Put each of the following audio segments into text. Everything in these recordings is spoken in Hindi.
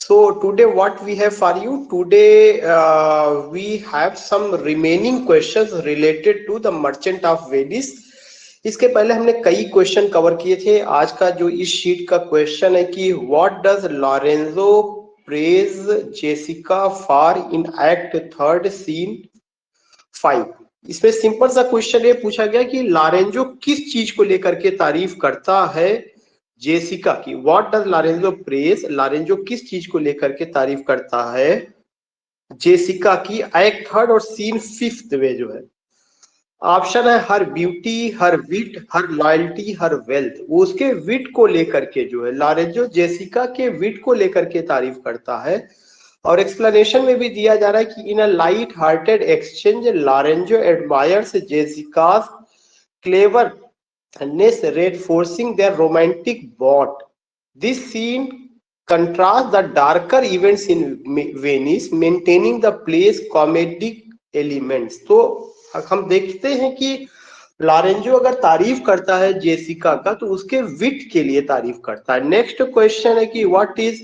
So today what we have for you today, we have some remaining questions related to the Merchant of Venice. इसके पहले हमने कई क्वेश्चन कवर किए थे। आज का जो इस शीट का क्वेश्चन है कि what does Lorenzo praise Jessica for in act third scene 5। इसमें सिंपल सा क्वेश्चन ये पूछा गया कि लॉरेंजो किस चीज को लेकर के तारीफ करता है जेसिका की। What does Lorenzo praise, Lorenzo किस चीज को लेकर के तारीफ करता है जेसिका की एक्ट थर्ड और सीन फिफ्थ में जो है। ऑप्शन है हर ब्यूटी, हर विट, हर लॉयल्टी, हर वेल्थ। वो उसके विट को लेकर के जो है, लॉरेंजो जेसिका के विट को लेकर के तारीफ करता है। और एक्सप्लेनेशन में भी दिया जा रहा है कि in a light hearted exchange Lorenzo admires Jessica's cleverness reinforcing their romantic bond. This scene contrasts the darker events in Venice, maintaining the play's comedic elements. तो हम देखते हैं कि लॉरेंजो अगर तारीफ करता है जेसिका का तो उसके विट के लिए तारीफ करता है। नेक्स्ट क्वेश्चन है कि what is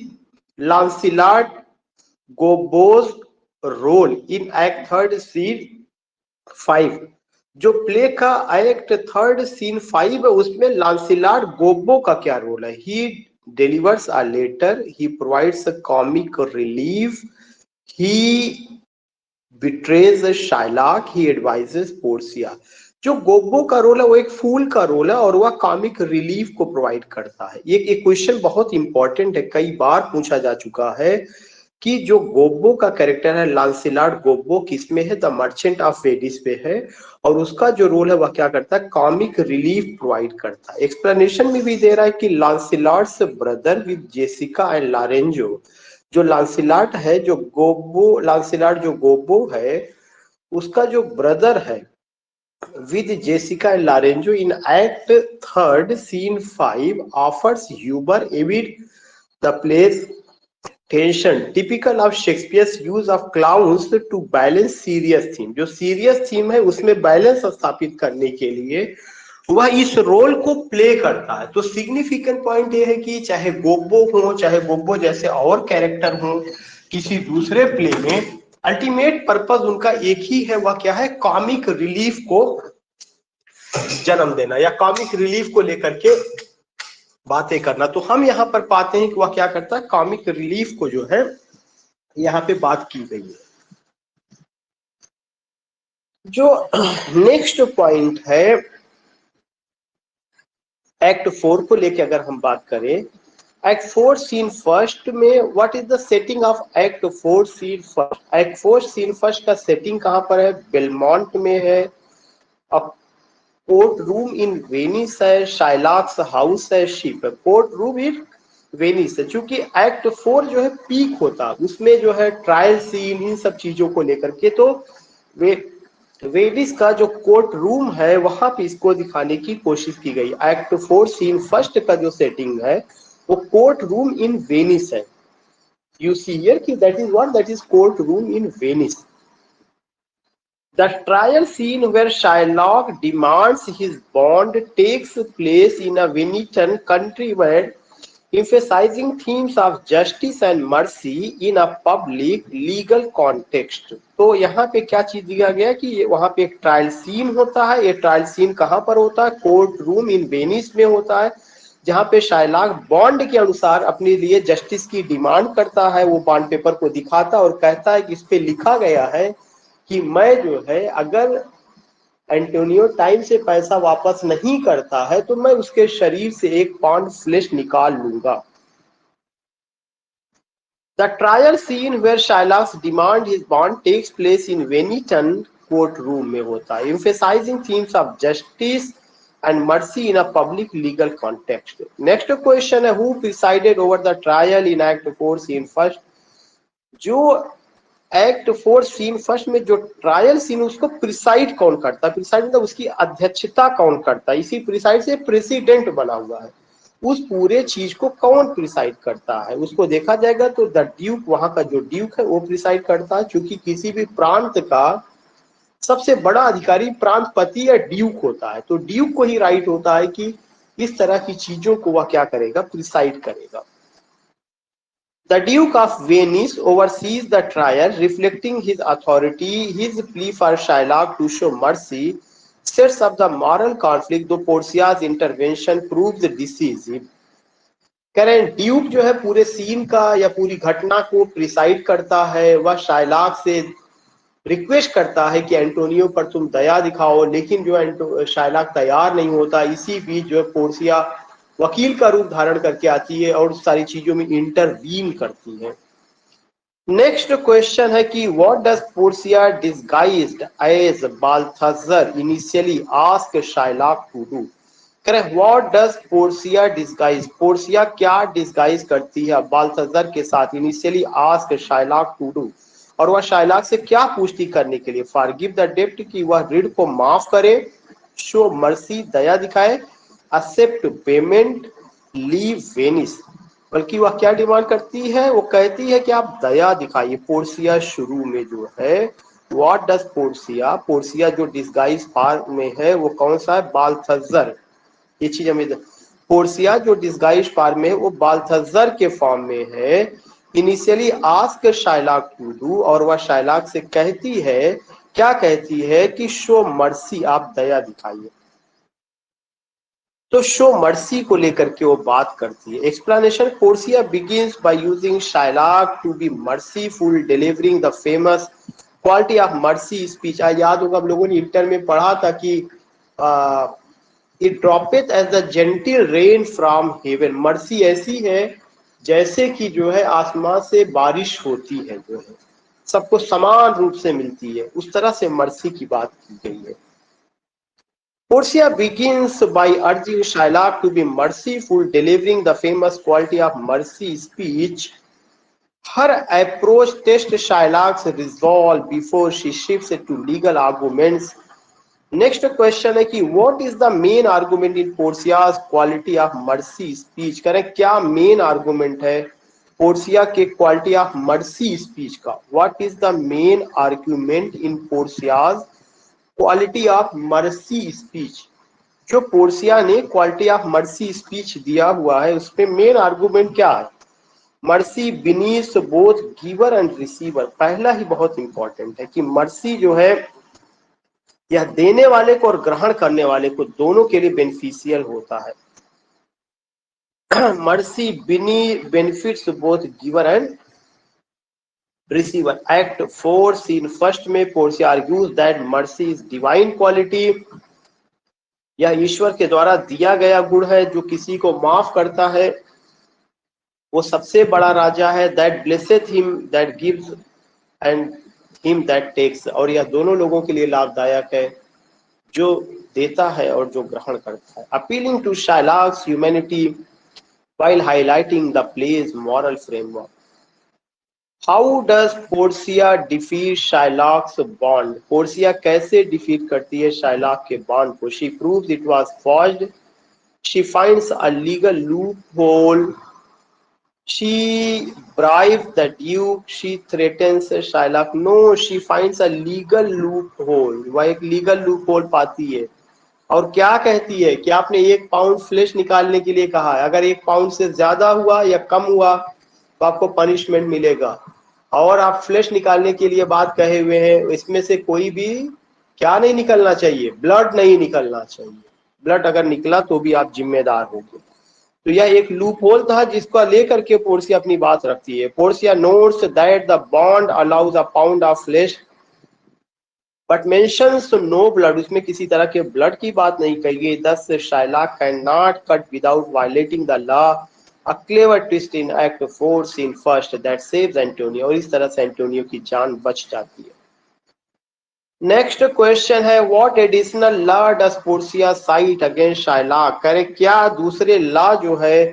Launcelot Gobbo's role in act third scene 5। जो प्ले का एक्ट थर्ड सीन 5 है उसमें लांसिलाट गोबो का क्या रोल है। He delivers a letter, he provides a comic relief, he betrays Shylock, he advises Portia. जो गोबो का रोल है वो एक फूल का रोल है और वह कॉमिक रिलीफ को प्रोवाइड करता है। ये क्वेश्चन बहुत इंपॉर्टेंट है, कई बार पूछा जा चुका है कि जो गोबो का कैरेक्टर है लांसिलाट गोबो किसमें है, द मर्चेंट ऑफ वेनिस पे है और उसका जो रोल है वह क्या करता है, कॉमिक रिलीफ प्रोवाइड करता है। एक्सप्लेनेशन में भी दे रहा है कि Launcelot's brother with Jessica and Lorenzo. जो लांसिलाट है, जो गोबो, लांसिलाट जो गोबो है उसका जो ब्रदर है with Jessica and Lorenzo in Act Third, Scene 5, offers humor amid the play's tension, typical of Shakespeare's use of clowns to balance serious theme. जो serious theme है उसमें बैलेंस स्थापित करने के लिए वह इस रोल को प्ले करता है। तो सिग्निफिकेंट पॉइंट ये है कि चाहे गोबो हो, चाहे गोबो जैसे और कैरेक्टर हो किसी दूसरे प्ले में, अल्टीमेट पर्पस उनका एक ही है, वह क्या है, कॉमिक रिलीफ को जन्म देना या कॉमिक रिलीफ को लेकर के बातें करना। तो हम यहाँ पर पाते हैं कि वह क्या करता है, कॉमिक रिलीफ को जो है यहाँ पे बात की गई है। जो नेक्स्ट पॉइंट है एक्ट 4 को लेके अगर हम बात करें, एक्ट 4 सीन फर्स्ट में what is the setting of act 4 scene first. Act 4 scene first का सेटिंग कहां पर है, बेलमोंट में है, कोर्ट रूम इन वेनिस है, शाइलाक्स हाउस है, शिप है। कोर्ट रूम इन वेनिस है, चूंकि एक्ट 4 जो है पीक होता है उसमें जो है ट्रायल सीन इन सब चीजों को लेकर के, तो वेनिस का जो कोर्ट रूम है वहां पे इसको दिखाने की कोशिश की गई। एक्ट 4 सीन फर्स्ट का जो सेटिंग है वो कोर्ट रूम इन वेनिस है। यू सी हियर कि that is what, that is court room in Venice. The trial scene where Shylock demands his bond takes place in a Venetian countryside, emphasizing themes of justice and mercy in a public legal context. तो यहाँ पे क्या चीज दिया गया कि वहां पे एक ट्रायल सीन होता है। ये ट्रायल सीन कहाँ पर होता है, कोर्ट रूम इन वेनिस में होता है, जहाँ पे शाइलाक बॉन्ड के अनुसार अपने लिए जस्टिस की डिमांड करता है। वो बॉन्ड पेपर को दिखाता है और कहता है कि इस पे लिखा गया है कि मैं जो है अगर एंटोनियो टाइम से पैसा वापस नहीं करता है तो मैं उसके शरीर से 1 पाउंड फ्लेश निकाल लूंगा। The trial scene where Shylock's demand his bond takes place in Venetian court room में होता है, emphasizing themes of justice and mercy in a public legal context. Next question है who presided over the trial in act 4 scene first. जो एक्ट 4 सीन फर्स्ट में जो ट्रायल सीन उसको प्रिसाइड कौन करता है, प्रिसाइड मतलब उसकी अध्यक्षता कौन करता है, इसी प्रिसाइड से प्रेसिडेंट बना हुआ है। उस पूरे चीज को कौन प्रिसाइड करता है उसको देखा जाएगा तो द ड्यूक, वहां का जो ड्यूक है वो प्रिसाइड करता है। क्योंकि किसी भी प्रांत का सबसे बड़ा अधिकारी प्रांतपति या ड्यूक होता है, तो ड्यूक को ही राइट होता है कि इस तरह की चीजों को वह क्या करेगा, प्रिसाइड करेगा। The Duke of Venice oversees the trial, reflecting his authority. His plea for Shylock to show mercy sets up the moral conflict, though Porcia's intervention proves decisive. करें ड्यूक जो है पूरे सीन का या पूरी घटना को प्रिसाइड करता है, वह शाइलाक से रिक्वेस्ट करता है कि एंटोनियो पर तुम दया दिखाओ, लेकिन जो शाइलाक तैयार नहीं होता। इसी बीच जो है पोर्सिया वकील का रूप धारण करके आती है और सारी चीजों में इंटरवीन करती है। नेक्स्ट क्वेश्चन है कि what does Portia disguised as Balthazar initially ask Shylock to do. Correct, what does Portia disguise, Portia क्या डिस्गाइज करती है बाल्थाजर के साथ, initially ask Shylock to do, और वह शाइलाक से क्या पूछती करने के लिए। फॉरगिव द डेब्ट, कि वह ऋण को माफ करे, शो मर्सी दया दिखाए, एक्सेप्ट पेमेंट, लीव वेनिस, बल्कि वह क्या डिमांड करती है, वो कहती है कि आप दया दिखाइए। पोर्सिया शुरू में जो है व्हाट डज पोर्सिया, पोर्सिया जो डिस्गाइज फॉर्म में है वो कौन सा है, बाल्थाजर। ये चीज हमें, पोर्सिया जो डिस्गाइज फॉर्म में है वो बाल्थाजर के फॉर्म में है। Initially ask Shylock to do, और वह शाइलाक से कहती है, क्या कहती है कि शो मर्सी, आप दया दिखाइए। तो शो मर्सी को लेकर के वो बात करती है। Explanation, Portia begins by using Shylock to be merciful, delivering the famous quality of mercy speech. याद होगा हम लोगों ने इंटर में पढ़ा था कि it droppeth as the gentle rain from heaven. Mercy ऐसी है जैसे कि जो है आसमान से बारिश होती है, जो है सबको समान रूप से मिलती है, उस तरह से मर्सी की बात की गई है। Portia begins by urging Shylock to be merciful, delivering the famous quality of mercy speech. Her approach tests Shylock's resolve before she shifts to legal arguments. Next question है कि what is the main argument in Portia's quality of mercy speech. करें, क्या मेन आर्गुमेंट है पोर्सिया के क्वालिटी ऑफ मर्सी स्पीच का। What is the main argument in Portia's quality of mercy speech. जो पोर्सिया ने क्वालिटी ऑफ मर्सी स्पीच दिया हुआ है उसमें मेन आर्गुमेंट क्या है, mercy blesses both giver and receiver. पहला ही बहुत इंपॉर्टेंट है कि मर्सी जो है यह देने वाले को और ग्रहण करने वाले को दोनों के लिए बेनिफिशियल होता है। Mercy benefits both giver and receiver. Act 4 scene first में Portia argues that mercy is divine quality, यह ईश्वर के द्वारा दिया गया गुण है, जो किसी को माफ करता है वो सबसे बड़ा राजा है। That blesseth him that gives and him that takes, और यह दोनों लोगों के लिए लाभदायक है, जो देता है और जो ग्रहण करता है। Appealing to Shylock's humanity while highlighting the play's moral framework. How does Portia defeat Shylock's bond? Portia कैसे defeat करती है Shylock के bond को? She proves it was forged. She finds a legal loophole. She bribes the Duke. She threatens Shylock. No, she finds a legal loophole. वह एक legal loophole पाती है और क्या कहती है कि आपने 1 पाउंड फ्लैश निकालने के लिए कहा है, अगर 1 पाउंड से ज्यादा हुआ या कम हुआ तो आपको पनिशमेंट मिलेगा, और आप फ्लैश निकालने के लिए बात कहे हुए हैं, इसमें से कोई भी क्या नहीं निकलना चाहिए, ब्लड नहीं निकलना चाहिए। ब्लड अगर निकला तो भी आप जिम्मेदार होंगे। तो यह एक लूप होल था जिसको लेकर के पोर्सिया अपनी बात रखती है। Portia notes that the bond allows a pound of flesh but mentions no blood, उसमें किसी तरह के ब्लड की बात नहीं कही गई। Thus Shylock can not cut without violating the law, a clever twist in act 4 scene first that saves Antonio, और इस तरह से एंटोनियो की जान बच जाती है। नेक्स्ट क्वेश्चन है what additional law does Portia site against Shylock. करे, क्या दूसरे लॉ जो है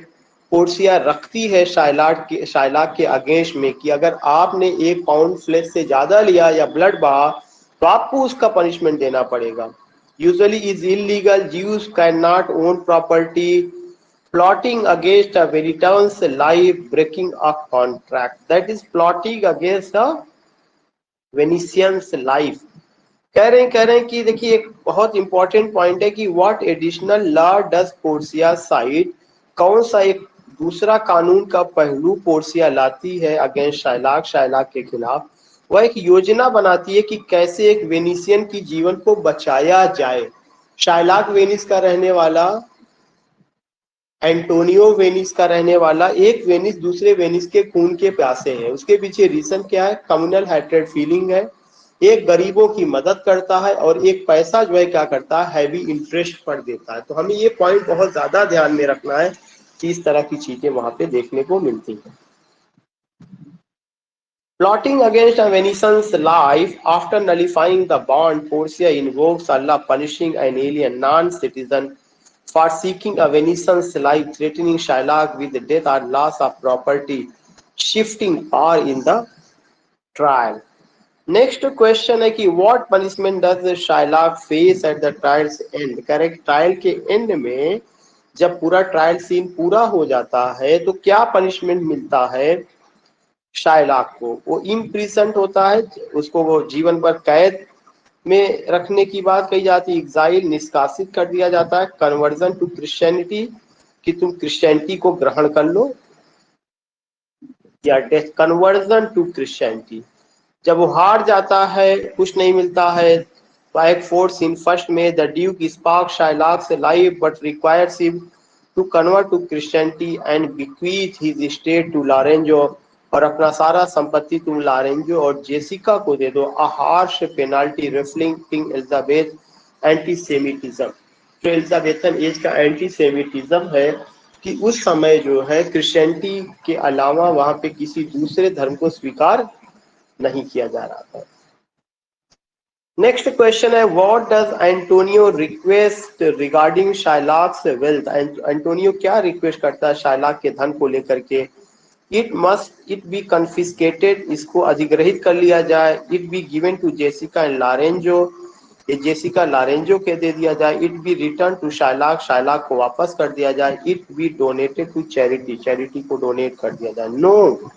पोर्सिया रखती है शाइलॉक के अगेंस्ट में कि अगर आपने 1 पाउंड फ्लैश से ज्यादा लिया या ब्लड बहा तो आपको उसका पनिशमेंट देना पड़ेगा। Usually is illegal, Jews can not own property, plotting against a Venetian's life, breaking a contract. That is plotting against a Venetian's life. कह रहे हैं कि देखिए एक बहुत इंपॉर्टेंट पॉइंट है कि what additional law does Portia site, कौन सा एक दूसरा कानून का पहलू पोर्सिया लाती है अगेंस्ट शाइलाक, शाइलाक के खिलाफ। वह एक योजना बनाती है कि कैसे एक वेनिसियन की जीवन को बचाया जाए। शाइलाक वेनिस का रहने वाला, एंटोनियो वेनिस का रहने वाला। एक वेनिस दूसरे वेनिस के खून के प्यासे है। उसके पीछे रीजन क्या है? कम्युनल हेट्रेड फीलिंग है। एक गरीबों की मदद करता है और एक पैसा जो है क्या करता है, हैवी इंटरेस्ट पर देता है। तो हमें ये पॉइंट बहुत ज्यादा ध्यान में रखना है कि इस तरह की चीजें वहां पे देखने को मिलती हैं। Plotting against a Venetian's life, after nullifying the bond, Portia invokes Allah, punishing an alien non-citizen for seeking a Venetian's life, threatening Shylock with death or loss of property, shifting power in the trial. Next question है कि what punishment does Shylock face at the trial's end. Correct, trial के एंड में जब पूरा ट्रायल सीन पूरा हो जाता है तो क्या पनिशमेंट मिलता है शाइलाक को? वो इम्प्रिजंट होता है, उसको वो जीवन भर कैद में रखने की बात कही जाती है, एग्जाइल, निष्कासित कर दिया जाता है, कन्वर्जन टू क्रिश्चियनिटी कि तुम क्रिश्चियनिटी को ग्रहण कर लो, या डेथ, कन्वर्जन टू क्रिश्चियनिटी। जब वो हार जाता है, कुछ नहीं मिलता है, Act 4 in first May, the Duke sparks Shylock's life but requires him to convert to Christianity and bequeath his estate to Lorenzo, और अपना सारा संपत्ति तुम लॉरेंजो और जेसिका को दे दो। A harsh penalty reflecting Elizabeth antisemitism. जो एलिजाबेथन एज का एंटीसेमिटिज्म है कि उस समय जो है क्रिश्चियनिटी के अलावा वहां पे किसी दूसरे धर्म को स्वीकार नहीं किया जा रहा था। नेक्स्ट क्वेश्चन है, what does Antonio request regarding Shylock's wealth. Antonio क्या रिक्वेस्ट करता है शाइलाक के धन को लेकर के? इट बी कन्फिस्केटेड, इसको अधिग्रहित कर लिया जाए। It be given to Jessica and Lorenzo, ये जेसिका लॉरेंजो के दे दिया जाए। It be return to Shylock, Shylock को वापस कर दिया जाए। It be donated to charity, charity को डोनेट कर दिया जाए। No,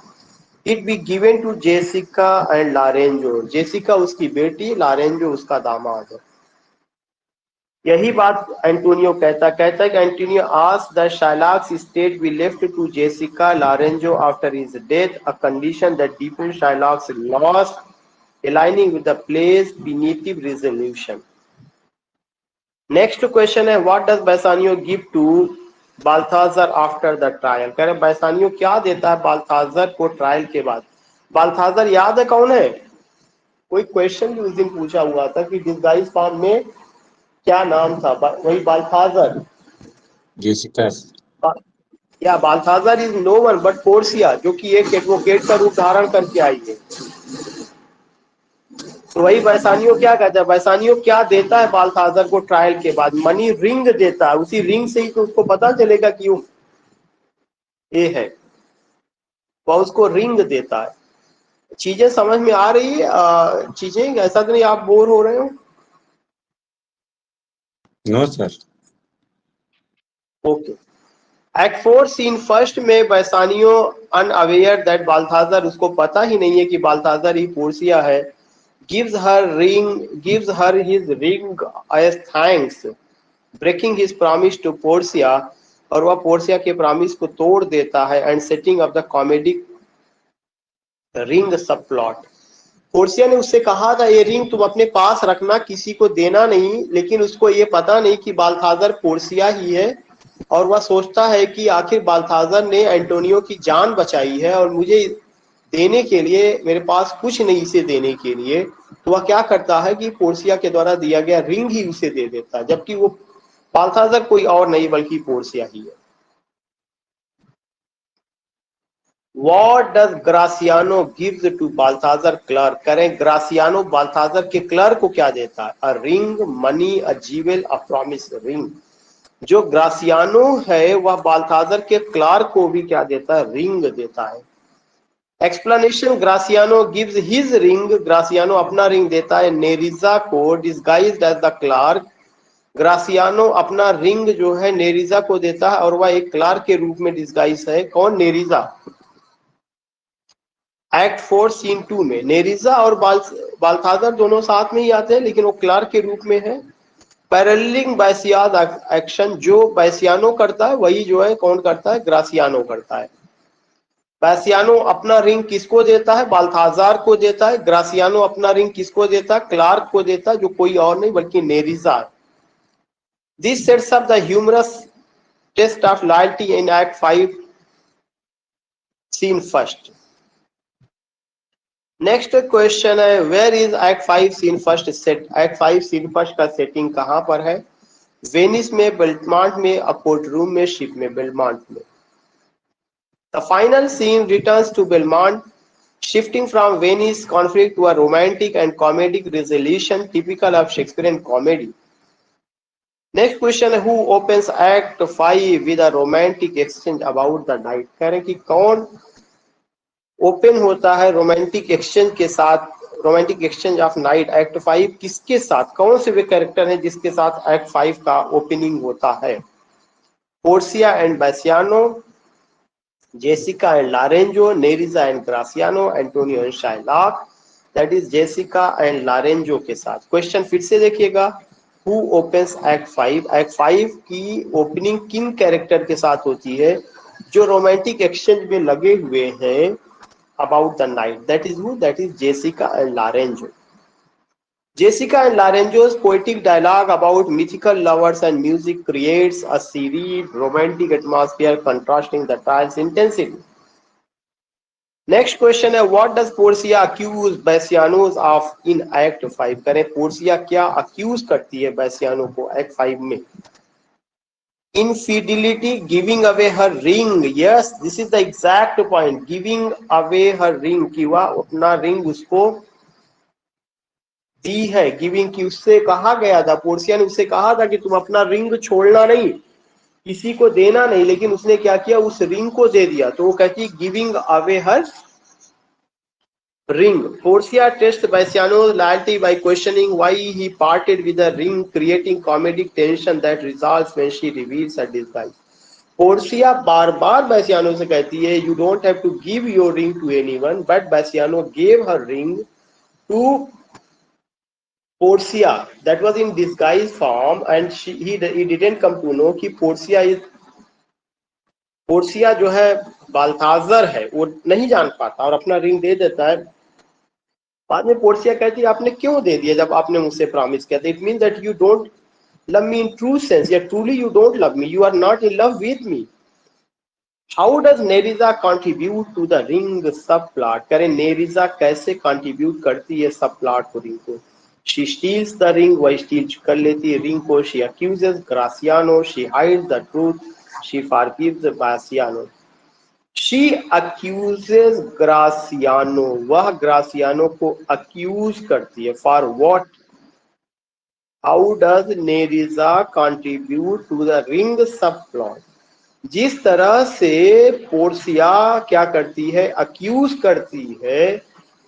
it be given to Jessica and Lorenzo, Jessica उसकी बेटी, लॉरेंजो उसका दामाद है। यही बात एंटोनियो कहता है कि Antonio asked that Shylock's estate be left to Jessica Lorenzo after his death, a condition that depend Shylock's loss, aligning with the play's punitive resolution. Next question है, what does Bassanio give to Balthazar after the trial. कह रहे बैसानियो क्या देता है बाल्थाजर को ट्रायल के बाद? बाल्थाजर याद है कौन है? कोई क्वेश्चन भी उस दिन पूछा हुआ था कि डिस्गाइज फॉर्म में क्या नाम था? वही बाल्थाजर। या Balthazar is no one but Portia, जो कि एक एडवोकेट का रूप धारण करके आई है। तो वही बैसानियो क्या कहता है, बैसानियो क्या देता है बाल्थाजर को ट्रायल के बाद? मनी रिंग देता है। उसी रिंग से ही तो उसको पता चलेगा कि वो ये है, वह उसको रिंग देता है। चीजें समझ में आ रही है? चीजें ऐसा तो नहीं आप बोर हो रहे हो? No sir. Okay. Act 4 scene first में बैसानियो अनअवेयर दैट बाल्थाजर, उसको पता ही नहीं है कि बाल्थाजर ही पोर्सिया है, gives her his ring as thanks, breaking his promise to Portia, और वह पोर्सिया के प्रॉमिस को तोड़ देता है, and setting up the comedic ring sub plot. Portia ने उससे कहा था ये रिंग तुम अपने पास रखना, किसी को देना नहीं, लेकिन उसको ये पता नहीं कि बाल्थाजर पोर्सिया ही है, और वह सोचता है कि आखिर बाल्थाजर ने एंटोनियो की जान बचाई है और मुझे देने के लिए मेरे पास कुछ नहीं इसे देने के लिए। तो वह क्या करता है कि पोर्सिया के द्वारा दिया गया रिंग ही उसे दे देता है, जबकि वो बाल्थाजर कोई और नहीं बल्कि पोर्सिया ही है। What does Graciano gives to Balthazar clerk? करें, ग्रासियानो बाल्थाजर के क्लर्क को क्या देता है? A ring, money, a jewel, a promise ring. जो ग्रासियानो है वह बाल्थाजर के क्लर्क को भी क्या देता है? रिंग देता है। Explanation, Graciano gives his ring, Graciano अपना रिंग देता है नेरिजा को, disguised as the clerk. Graciano अपना रिंग जो है नेरिजा को देता है और वह एक क्लर्क के रूप में डिस्गाइज है। कौन? नेरिजा। एक्ट 4 सीन 2 में नेरिजा और बाल्थाजर दोनों साथ में ही आते हैं, लेकिन वो क्लर्क के रूप में है। पैरेललिंग बैसियाज एक्शन, जो बैसियानो करता है वही जो है कौन करता है, ग्रासियानो करता है। बैसियानो अपना रिंग किसको देता है, बाल्थाजार को देता है। ग्रासियानो अपना रिंग किसको देता है, क्लार्क को देता है, जो कोई और नहीं बल्कि Nerissa. This sets up the humorous test of loyalty in act 5 scene first. Next question है, where is act 5 scene first set. Act 5 scene first का सेटिंग कहां पर है, वेनिस में, बेल्टमांट में, अ कोर्ट रूम में, शिप में, बेल्टमांट में। The final scene returns to Belmont, shifting from Venice conflict to a romantic and comedic resolution typical of Shakespearean comedy. Next question है, who opens Act 5 with a romantic exchange about the night। कह रहे हैं कि कौन ओपन होता है रोमांटिक एक्सचेंज के साथ, romantic exchange of night act 5 किसके साथ, कौन से वे कैरेक्टर हैं जिसके साथ एक्ट 5 का ओपनिंग होता है। Portia and Bassanio, Jessica and Lorenzo, Nerissa and Gratiano, Antonio and Shylock, that is Jessica and Lorenzo के साथ। क्वेश्चन फिर से देखिएगा, हु ओपन्स एक्ट 5। एक्ट 5 की ओपनिंग किन कैरेक्टर के साथ होती है जो रोमांटिक एक्सचेंज में लगे हुए हैं about the night, that is who, that is Jessica and Lorenzo. Jessica and Lorenzo's poetic dialogue about mythical lovers and music creates a serene romantic atmosphere contrasting the trial's intensity. Next question है, what does Portia accuse Bassianos of in Act 5। करें, पोर्सिया क्या accuse करती है बैसियानो को Act 5 में। Infidelity, giving away her ring, yes this is the exact point, giving away her ring, कि वह अपना रिंग उसको दी है। गिविंग की उससे कहा गया था, पोर्सिया ने उससे कहा था कि तुम अपना रिंग छोड़ना नहीं, किसी को देना नहीं, लेकिन उसने क्या किया, उस रिंग को दे दिया। तो वो कहती है giving away her ring. Portia tests Bassiano's loyalty by questioning why he parted with the ring, creating comedic tension that resolves when she reveals her disguise. Portia बार बार बैसियानो से कहती है you don't have to give your ring to anyone, but Bassanio gave her ring to Portia that was in disguise form and he didn't come to know कि पोर्सिया जो है बाल्थाजर है वो नहीं जान पाता और अपना रिंग दे देता है। बाद में पोर्सिया कहती है आपने क्यों दे दिया जब आपने मुझसे प्रॉमिस किया था। It mean that you don't love me in true sense, या truly you don't love me, you are not in love with me. How does Nerissa contribute to the ring sub plot. करें, नेरिजा कैसे कंट्रीब्यूट करती है सब प्लॉट को, रिंग को। शी स्टील्स द रिंग, वह स्टील कर लेती है रिंग को। She accuses Gratiano, she hides the truth, she forgives Bassanio. She accuses Graciano, वह ग्रासियानो को अक्यूज करती है। For what? How does Nerissa contribute to the ring subplot? जिस तरह से पोर्सिया क्या करती है, अक्यूज करती है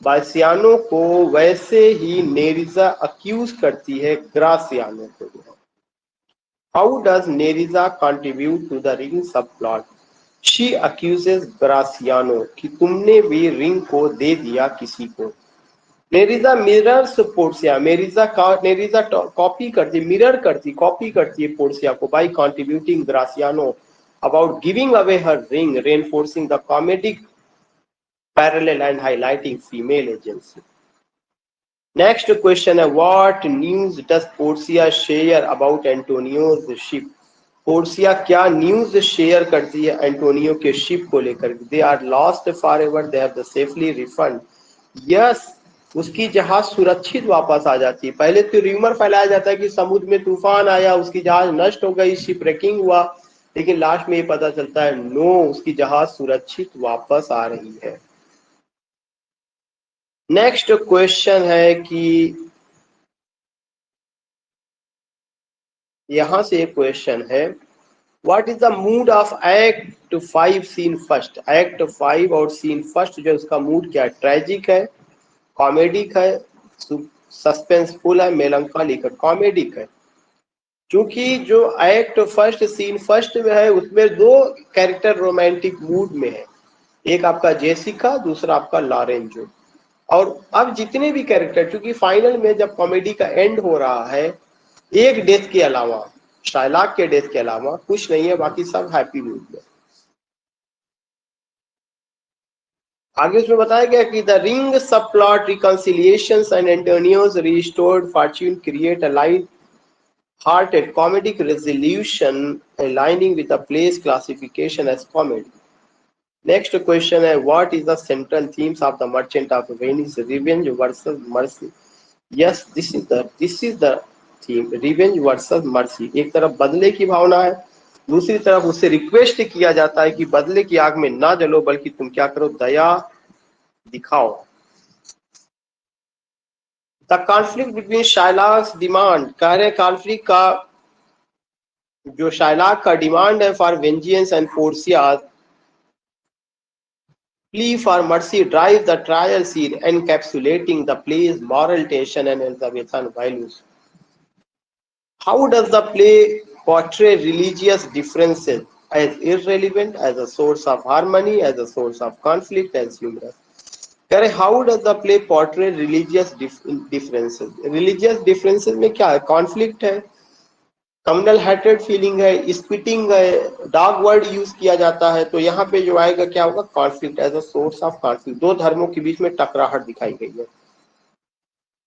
बासियानो को, वैसे ही नेरिजा अक्यूज करती है ग्रासियानो को। How does Nerissa contribute to the ring subplot? She accuses Graciano कि तुमने भी रिंग को दे दिया किसी को। नेरिजा मिरर्स पोर्सिया, नेरिजा कॉपी करती, मिरर करती, कॉपी करती है पोर्सिया को by contributing Graciano about giving away her ring, reinforcing the comedic parallel and highlighting female agency. Next question है, what news does Portia share about Antonio's ship? Portia क्या न्यूज शेयर करती है एंटोनियो के शिप को लेकर। They are lost forever, they have the safely refund. Yes, उसकी जहाज सुरक्षित वापस आ जाती है। पहले तो र्यूमर फैलाया जाता है कि समुद्र में तूफान आया, उसकी जहाज नष्ट हो गई, शिप रेकिंग हुआ, लेकिन लास्ट में ये पता चलता है नो, उसकी जहाज सुरक्षित वापस आ रही है। नेक्स्ट क्वेश्चन है कि यहां से एक क्वेश्चन है, what is the mood of act 5 scene first. Act 5 और सीन फर्स्ट जो उसका मूड क्या है, ट्रेजिक है, कॉमेडिक है, सस्पेंसफुल है, मेलंकोलिक है। कॉमेडिक है, क्योंकि जो एक्ट फर्स्ट सीन फर्स्ट में है उसमें दो कैरेक्टर रोमांटिक मूड में है, एक आपका जेसिका, दूसरा आपका लॉरेंजो। और अब जितने भी कैरेक्टर, क्योंकि फाइनल में जब कॉमेडी का एंड हो रहा है एक डेथ के अलावा, शाइलॉक के डेथ के अलावा कुछ नहीं है, बाकी सब हैप्पी मूड में। आगे उसमें बताया गया कि the ring sub plot reconciliations and Antonio's restored fortune create a light hearted comedic resolution aligning with the play's classification as comedy. Next question है, what is the central themes of the Merchant of Venice? Revenge versus mercy. Yes, this is the theme. Revenge versus mercy. एक तरफ बदले की भावना है, दूसरी तरफ उससे रिक्वेस्ट किया जाता है कि बदले की आग में ना जलो, बल्कि तुम क्या करो, दया दिखाओ। The conflict between Shylock's demand, कह रहे कॉन्फ्लिक्ट का जो शाइलॉक का डिमांड है for vengeance and Portia's plea for mercy drive the trial scene encapsulating the play's moral tension and Elizabethan values. How does the play portray religious differences as irrelevant, as a source of harmony, as a source of conflict, as humorous? How does the play portray religious differences? Religious differences में क्या है? कॉन्फ्लिक्ट है, कम्युनल हैट्रेड फीलिंग है, स्पिटिंग है, डार्क वर्ड यूज किया जाता है, तो यहाँ पे जो आएगा क्या होगा, conflict as a source of conflict. दो धर्मों के बीच में टकराहट दिखाई गई है।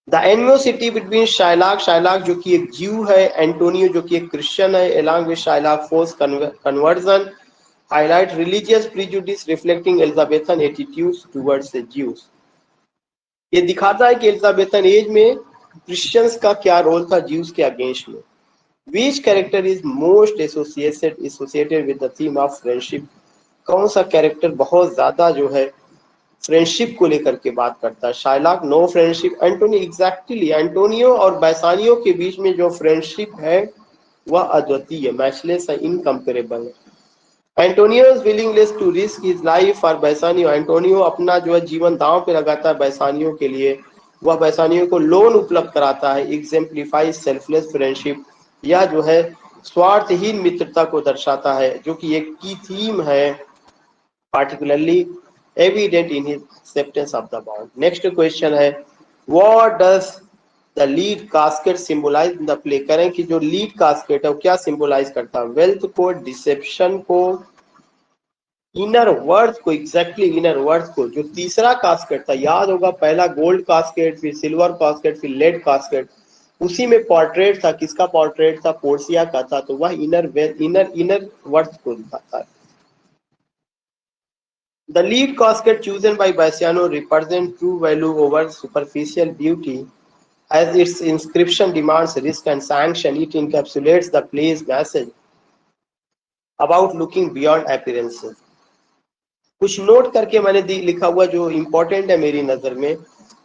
The animosity between Shylock, Shylock जो कि एक ज्यू है, एंटोनियो जो कि एक क्रिश्चियन है, along with Shylock force conversion highlight religious prejudice reflecting Elizabethan attitudes towards the Jews. ये दिखाता है कि एलिजाबेथन एज में क्रिश्चियंस का क्या रोल था ज्यूज के अगेंस्ट में। Which character is most associated with the theme of friendship? कौन सा कैरेक्टर बहुत ज्यादा जो है फ्रेंडशिप को लेकर के बात करता है? Shylock no friendship, Antonio exactly, Antonio और बैसानियो के बीच में जो फ्रेंडशिप है वह अद्वितीय, मैचलेस है, इनकम्पेरेबल है। Antonio's willingness to risk his life for Bassanio, Antonio अपना जो है जीवन दांव पे लगाता है बैसानियो के लिए, वह बैसानियो को लोन उपलब्ध कराता है, एग्जेम्पलीफाइज सेल्फलेस फ्रेंडशिप, या जो है स्वार्थहीन मित्रता को दर्शाता है, जो कि एक की थीम है particularly evident in his acceptance of the bond. Next question है, what does the lead casket symbolize in the play? करें कि जो लीड कास्केट है वो क्या सिंबलाइज करता है? वेल्थ को, डिसेप्शन को, इनर वर्थ को, एग्जैक्टली इनर वर्थ को। जो तीसरा कास्केट था, याद होगा, पहला गोल्ड कास्केट, फिर सिल्वर कास्केट, फिर लेड कास्केट, उसी में पोर्ट्रेट था, किसका पोर्ट्रेट था? पोर्सिया का था, तो वह इनर वर्थ को दिखाता है। The lead casket chosen by Bassiano represents true value over superficial beauty. As its inscription demands risk and sanction, it encapsulates the play's message about looking beyond appearances. कुछ नोट करके मैंने लिखा हुआ जो इम्पोर्टेंट है मेरी नजर में।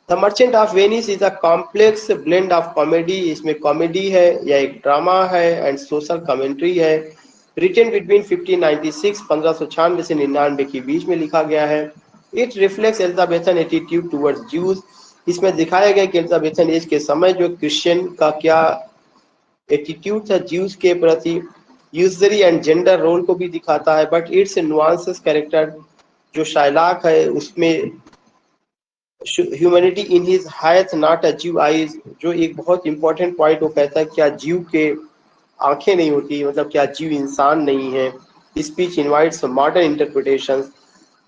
The merchant of Venice is a complex blend of comedy, इसमें कॉमेडी है या एक ड्रामा है एंड सोशल कमेंट्री है। रिटन बिटवीन 1596 से 99 के बीच में लिखा गया है। It reflects Elizabethan attitude towards Jews, इसमें दिखाया गया कि एलिजाबेथन एज के समय जो क्रिश्चियन का क्या एटीट्यूड था ज्यूज के प्रति, यूजरी एंड जेंडर रोल को भी दिखाता है। बट इट्स नुआंसेस कैरेक्टर जो शाइलॉक है उसमें humanity in his hath not a Jew eyes, जो एक बहुत इंपॉर्टेंट पॉइंट वो कहता है क्या जीव के आंखें नहीं होती, मतलब क्या जीव इंसान नहीं है। Speech invites modern interpretations.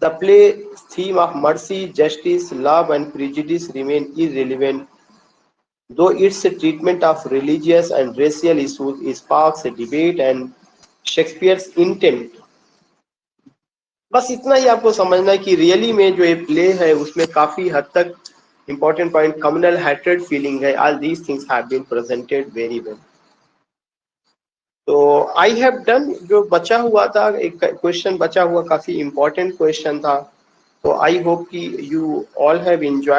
The play theme of mercy, justice, love and prejudice remain irrelevant, though its treatment of religious and racial issues sparks a debate and Shakespeare's intent। बस इतना ही आपको समझना है कि रियली में जो ये प्ले है उसमें काफी हद तक important point communal hatred feeling है। All these things have been presented very well. तो आई हैव डन, जो बचा हुआ था एक क्वेश्चन बचा हुआ काफी इंपॉर्टेंट क्वेश्चन था, तो आई होप कि यू ऑल हैव एंजॉयड